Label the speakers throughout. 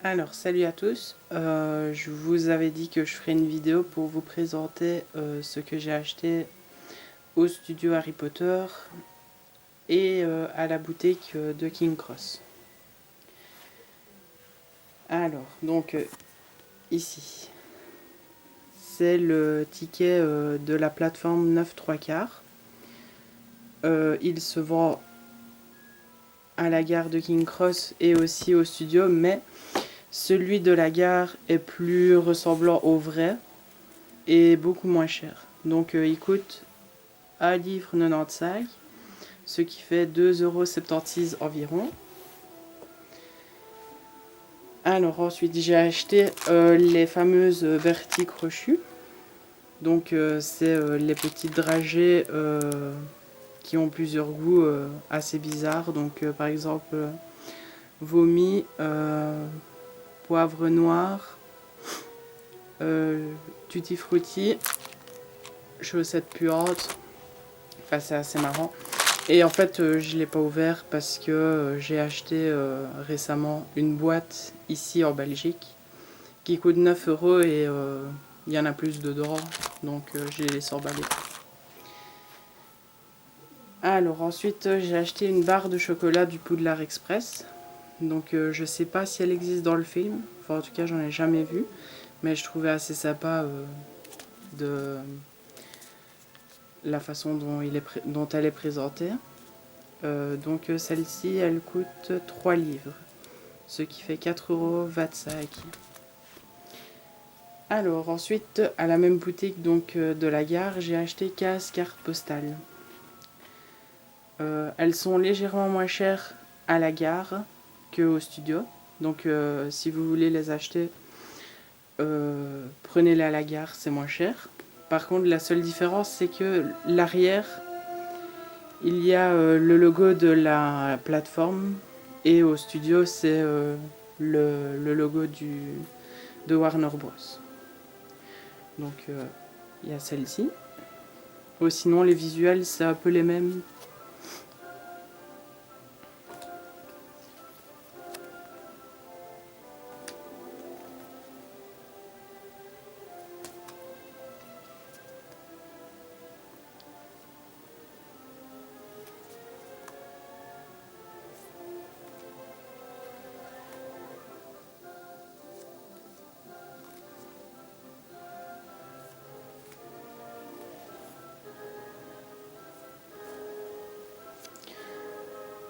Speaker 1: Alors, salut à tous. Je vous avais dit que je ferais une vidéo pour vous présenter ce que j'ai acheté au studio Harry Potter et à la boutique de King Cross. Alors, donc ici, c'est le ticket de la plateforme 9 3 quarts. Il se vend à la gare de King Cross et aussi au studio, mais celui de la gare est plus ressemblant au vrai et beaucoup moins cher. Donc il coûte 1 livre 95, ce qui fait 2,76 € environ. Alors ensuite j'ai acheté les fameuses Bertie crochues. Donc c'est les petites dragées qui ont plusieurs goûts assez bizarres. Donc par exemple vomi, poivre noir, tutti frutti, chaussettes puantes. Enfin c'est assez marrant. Et en fait je ne l'ai pas ouvert parce que j'ai acheté récemment une boîte ici en Belgique qui coûte 9 € et il y en a plus dedans, donc je les laisse emballer. Alors ensuite j'ai acheté une barre de chocolat du Poudlard Express. Donc je sais pas si elle existe dans le film, enfin en tout cas j'en ai jamais vu, mais je trouvais assez sympa de la façon dont elle est présentée. Donc celle-ci elle coûte 3 livres, ce qui fait 4,25 €. Alors ensuite à la même boutique donc de la gare j'ai acheté 15 cartes postales. Elles sont légèrement moins chères à la gare qu'au studio. Donc si vous voulez les acheter, prenez-les à la gare, c'est moins cher. Par contre la seule différence c'est que l'arrière, il y a le logo de la plateforme et au studio c'est le logo de Warner Bros. Donc il y a celle-ci. Sinon les visuels c'est un peu les mêmes.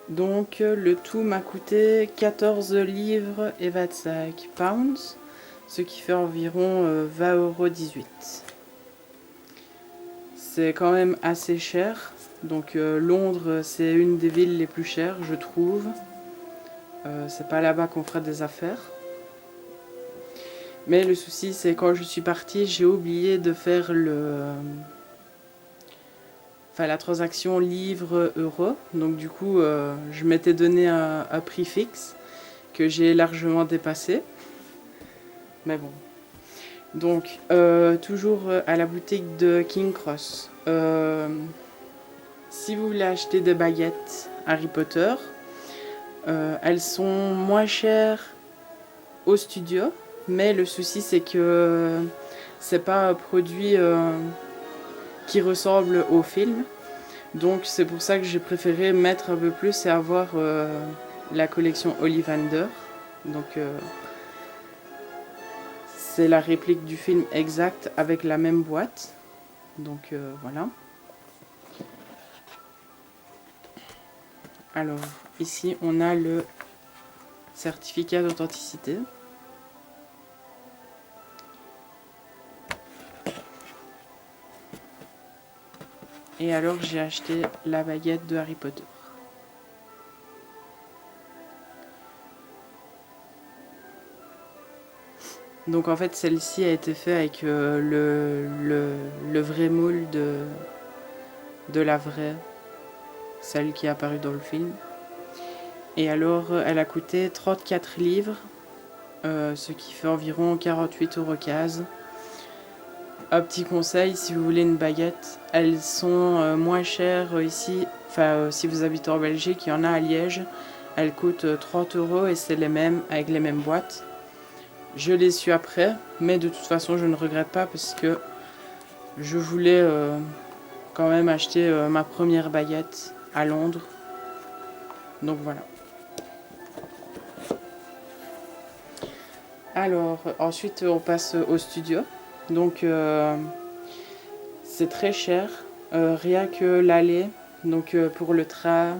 Speaker 1: Donc le tout m'a coûté 14 livres et 25 pounds, ce qui fait environ 20,18 €. C'est quand même assez cher. Donc Londres c'est une des villes les plus chères je trouve. C'est pas là-bas qu'on fera des affaires. Mais le souci c'est quand je suis partie j'ai oublié de faire la transaction livre-euro. Donc du coup, je m'étais donné un prix fixe que j'ai largement dépassé. Mais bon. Donc, toujours à la boutique de King Cross. Si vous voulez acheter des baguettes Harry Potter, elles sont moins chères au studio. Mais le souci, c'est que c'est pas un produit qui ressemble au film. Donc c'est pour ça que j'ai préféré mettre un peu plus et avoir la collection Ollivander. Donc c'est la réplique du film exact avec la même boîte. Donc voilà. Alors ici on a le certificat d'authenticité. Et alors j'ai acheté la baguette de Harry Potter. Donc en fait celle-ci a été faite avec le vrai moule de la vraie, celle qui est apparue dans le film. Et alors elle a coûté 34 livres, ce qui fait environ 48,15 €. Un petit conseil, si vous voulez une baguette, elles sont moins chères ici. Enfin, si vous habitez en Belgique, il y en a à Liège. Elles coûtent 30 € et c'est les mêmes, avec les mêmes boîtes. Je l'ai su après, mais de toute façon je ne regrette pas parce que je voulais quand même acheter ma première baguette à Londres. Donc voilà. Alors ensuite on passe au studio. Donc c'est très cher. Rien que l'aller, donc pour le train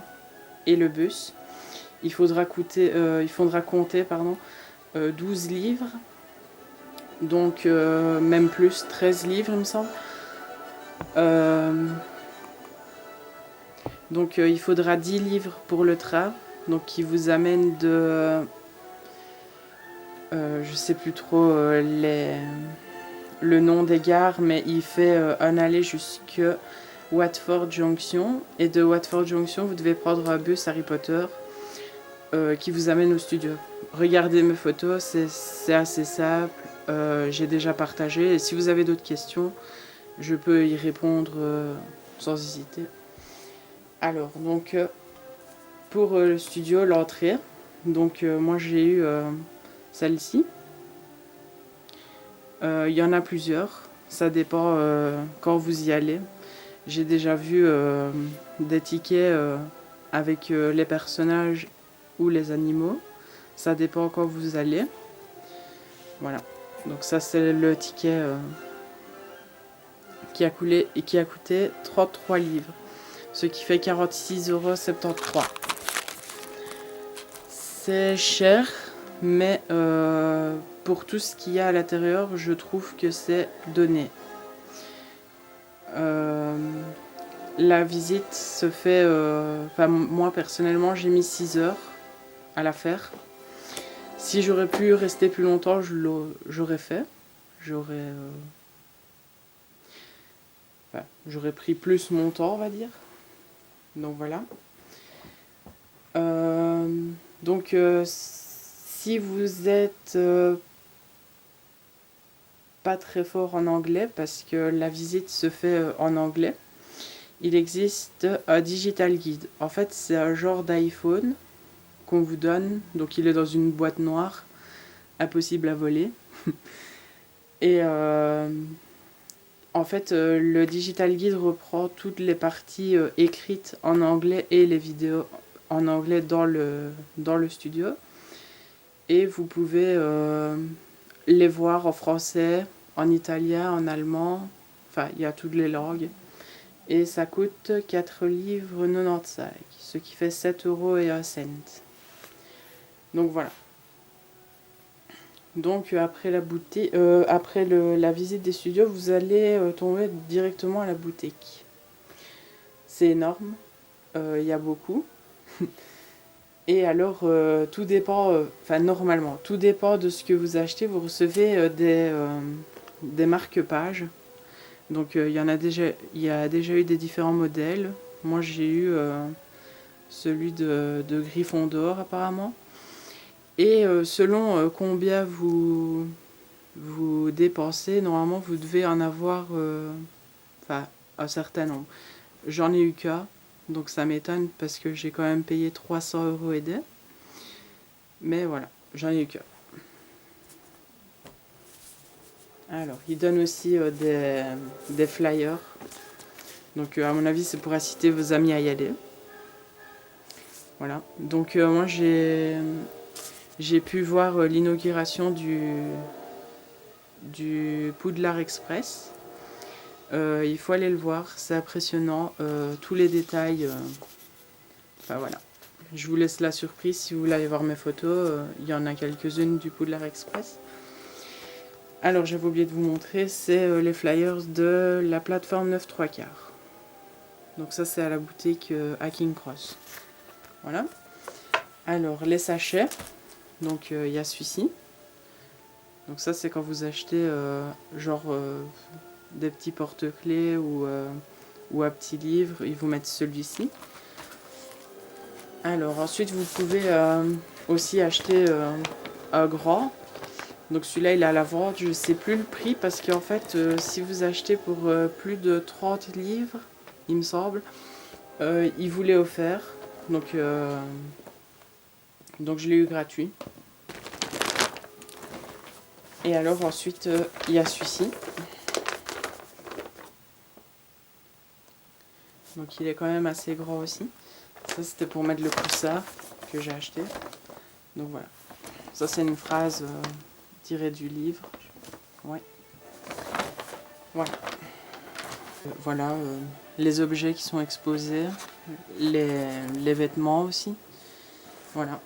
Speaker 1: et le bus, il faudra compter 12 livres. Donc même plus, 13 livres il me semble. Donc il faudra 10 livres pour le train, donc qui vous amène de... je sais plus trop le nom des gares, mais il fait un aller jusque Watford Junction. Et de Watford Junction, vous devez prendre un bus Harry Potter qui vous amène au studio. Regardez mes photos, c'est assez simple. J'ai déjà partagé. Et si vous avez d'autres questions, je peux y répondre sans hésiter. Alors, donc, pour le studio, l'entrée, donc moi j'ai eu celle-ci. Il y en a plusieurs, ça dépend quand vous y allez. J'ai déjà vu des tickets avec les personnages ou les animaux. Ça dépend quand vous allez. Voilà. Donc ça c'est le ticket qui a coûté 33 livres. Ce qui fait 46,73 €. C'est cher, mais pour tout ce qu'il y a à l'intérieur, je trouve que c'est donné. La visite se fait... moi personnellement, j'ai mis 6 heures à la faire. Si j'aurais pu rester plus longtemps, j'aurais fait. J'aurais pris plus mon temps, on va dire. Donc voilà. Donc si vous êtes pas très fort en anglais, parce que la visite se fait en anglais, il existe un digital guide. En fait, c'est un genre d'iPhone qu'on vous donne. Donc il est dans une boîte noire, impossible à voler. Et en fait, le digital guide reprend toutes les parties écrites en anglais et les vidéos en anglais dans le studio. Et vous pouvez les voir en français, en italien, en allemand. Enfin, il y a toutes les langues. Et ça coûte 4 livres 95, ce qui fait 7,01 €. Donc voilà. Donc après la visite des studios, vous allez tomber directement à la boutique. C'est énorme, il y a beaucoup. Et alors tout dépend, normalement, tout dépend de ce que vous achetez. Vous recevez des marque-pages. Donc il y a déjà eu des différents modèles. Moi j'ai eu celui de Gryffondor apparemment. Et selon combien vous dépensez, normalement vous devez en avoir un certain nombre. J'en ai eu qu'un, donc ça m'étonne parce que j'ai quand même payé 300 € et des. Mais voilà, j'en ai eu qu'un. Alors, il donne aussi des flyers. Donc à mon avis c'est pour inciter vos amis à y aller. Voilà, donc moi j'ai pu voir l'inauguration du Poudlard Express. Il faut aller le voir, c'est impressionnant, tous les détails. Voilà. Je vous laisse la surprise si vous voulez aller voir mes photos. Il y en a quelques-unes du Poudlard Express. Alors j'avais oublié de vous montrer, c'est les flyers de la plateforme 9 3/4. Donc ça c'est à la boutique à King Cross. Voilà. Alors les sachets. Donc il y a celui-ci. Donc ça c'est quand vous achetez des petits porte-clés ou un petit livre, ils vous mettent celui-ci. Alors ensuite vous pouvez aussi acheter un grand. Donc celui-là il est à la vente, je ne sais plus le prix parce qu'en fait si vous achetez pour plus de 30 livres, il me semble, il vous l'est offert. Donc je l'ai eu gratuit. Et alors ensuite, il y a celui-ci. Donc il est quand même assez grand aussi. Ça c'était pour mettre le coussin que j'ai acheté. Donc voilà. Ça c'est une phrase tirée du livre. Ouais. Voilà. Voilà les objets qui sont exposés. Les vêtements aussi. Voilà.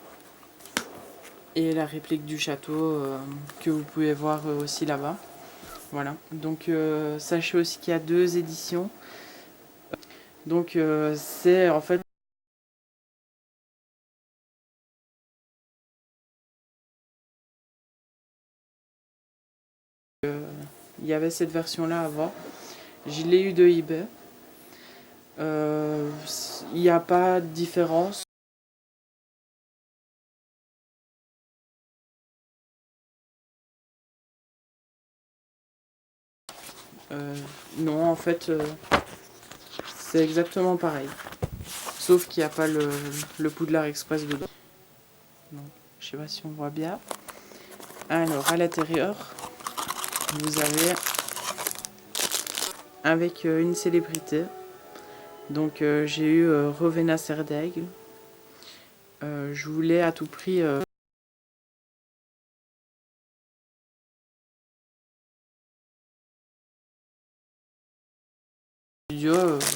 Speaker 1: Et la réplique du château que vous pouvez voir aussi là-bas. Voilà. Donc sachez aussi qu'il y a 2 éditions. Donc c'est en fait il y avait cette version-là avant. Je l'ai eu de eBay. Il n'y a pas de différence. Non, en fait, c'est exactement pareil. Sauf qu'il n'y a pas le Poudlard Express dedans. Donc, je sais pas si on voit bien. Alors, à l'intérieur, vous avez avec une célébrité. Donc, j'ai eu Rowena Serdaigle. Je voulais à tout prix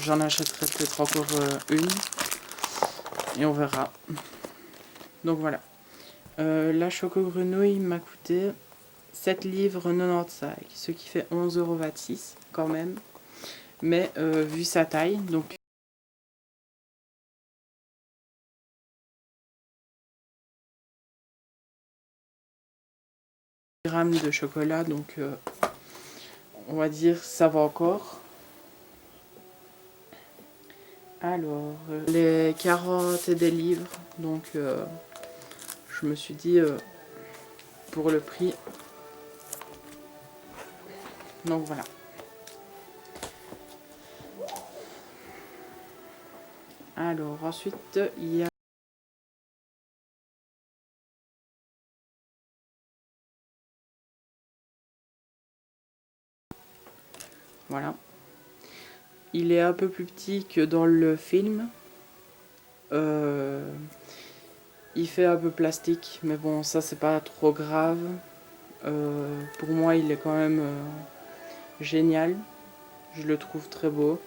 Speaker 1: j'en achèterai peut-être encore une et on verra. Donc voilà. La choco-grenouille m'a coûté 7 livres 95, ce qui fait 11,26 € quand même. Mais vu sa taille, donc grammes de chocolat, donc on va dire ça va encore. Alors, les carottes et des livres, donc je me suis dit pour le prix. Donc voilà. Alors ensuite il y a voilà. Il est un peu plus petit que dans le film. Il fait un peu plastique, mais bon, ça c'est pas trop grave. Pour moi, il est quand même génial. Je le trouve très beau.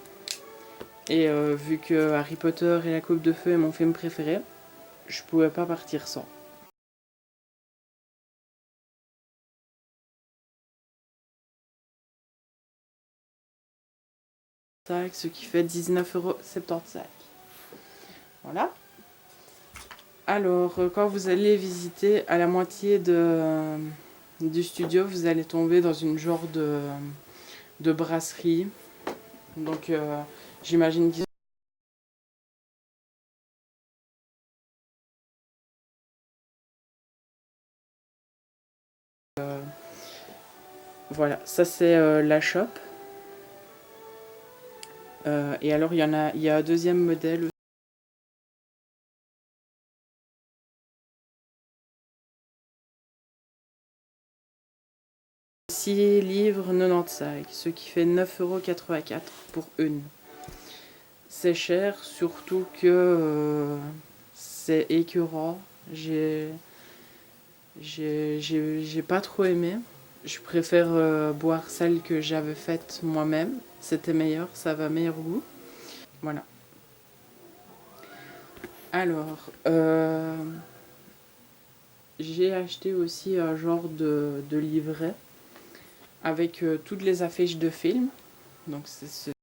Speaker 1: Et vu que Harry Potter et la Coupe de Feu est mon film préféré, je pouvais pas partir sans. Ce qui fait 19,75 €. Voilà. Alors, quand vous allez visiter à la moitié du studio, vous allez tomber dans une genre de brasserie. Donc, j'imagine qu'ils voilà, ça c'est la shop. Et alors il y a un deuxième modèle 6 livres 95, ce qui fait 9,84 € pour une. C'est cher, surtout que c'est écœurant. J'ai pas trop aimé. Je préfère boire celle que j'avais faite moi-même. C'était meilleur, ça avait meilleur goût. Voilà. Alors, j'ai acheté aussi un genre de livret avec toutes les affiches de films. Donc c'est